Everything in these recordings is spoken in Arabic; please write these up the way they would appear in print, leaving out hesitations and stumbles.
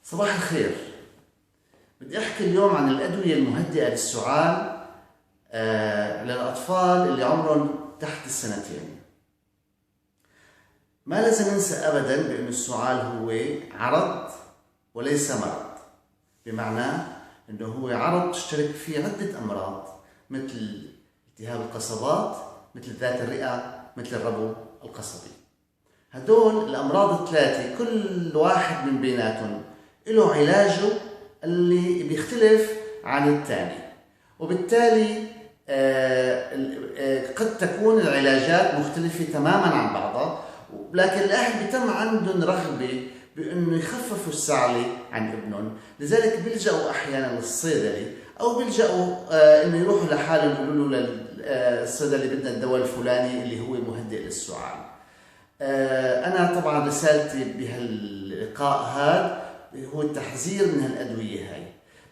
صباح الخير. بدي أحكي اليوم عن الأدوية المهدئة للسعال للأطفال اللي عمرهم تحت السنتين. ما لازم ننسى أبداً بأن السعال هو عرض وليس مرض، بمعنى أنه هو عرض تشترك فيه عدة أمراض مثل التهاب القصبات، مثل ذات الرئة، مثل الربو القصبي. هدول الأمراض الثلاثة كل واحد من بيناتهم له علاجه اللي بيختلف عن الثاني، وبالتالي قد تكون العلاجات مختلفة تماما عن بعضها، لكن الأهل بيتم عندهم رغبة بأنه يخففوا السعلة عن ابنهم، لذلك بيلجأوا أحيانا للصيدلي أو بيلجأوا إنه يروحوا لحالهم يقولوا له للصيدلي بدنا الدواء الفلاني اللي هو مهدئ للسعال. أنا طبعا رسالتي بهاللقاء هذا هو التحذير من هالأدوية هاي.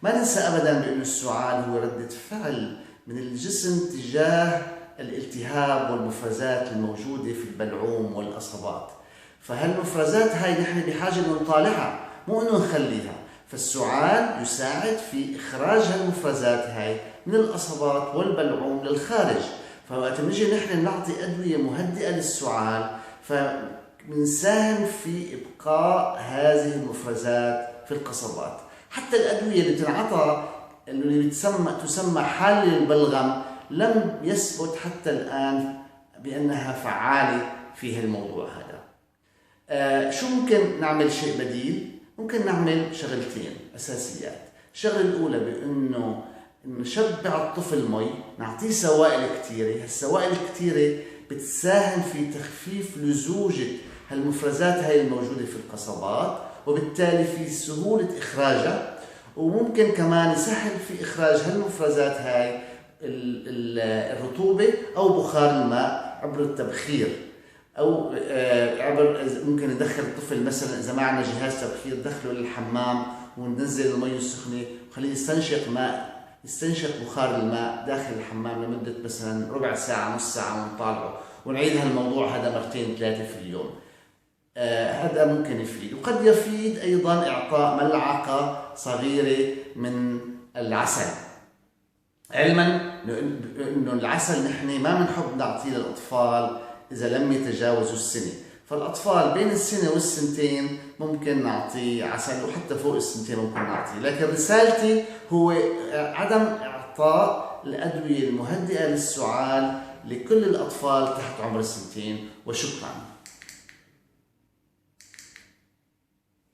ما ننسى أبدا بأن السعال هو ردة فعل من الجسم تجاه الالتهاب والمفرزات الموجودة في البلعوم والقصبات، فهالمفرزات هاي نحن بحاجة أن نطالعها مو أنه نخليها. فالسعال يساعد في إخراج هالمفرزات هاي من القصبات والبلعوم للخارج، فوقت نجي نحن نعطي أدوية مهدئة للسعال فبنساهم في إبقاء هذه المفرزات في القصبات. حتى الأدوية اللي بتنعطى اللي تسمى حالة البلغم لم يثبت حتى الآن بأنها فعالة في الموضوع هذا. شو ممكن نعمل شيء بديل؟ ممكن نعمل شغلتين أساسيات. الشغلة الأولى بأنه نشبع الطفل مي، نعطيه سوائل كثيرة. هالسوائل الكثيرة بتساهم في تخفيف لزوجة هالمفرزات هاي الموجودة في القصبات، وبالتالي في سهولة إخراجها، وممكن كمان يسهل في إخراج هالمفرزات هاي الرطوبة أو بخار الماء عبر التبخير، أو ممكن ندخل الطفل مثلا إذا ما عندنا جهاز تبخير ندخله للحمام وننزل المي السخنة وخليه يستنشق بخار الماء داخل الحمام لمدة مثلا ربع ساعة نص ساعة ونطالعه، ونعيد هالموضوع هذا مرتين ثلاثة في اليوم. هذا ممكن يفيد. وقد يفيد أيضا إعطاء ملعقة صغيرة من العسل، علما أنه العسل نحن ما بنحب نعطيه للأطفال إذا لم يتجاوزوا السنة. فالأطفال بين السنة والسنتين ممكن نعطيه عسل، وحتى فوق السنتين ممكن نعطيه. لكن رسالتي هو عدم إعطاء الأدوية المهدئة للسعال لكل الأطفال تحت عمر السنتين. وشكرا.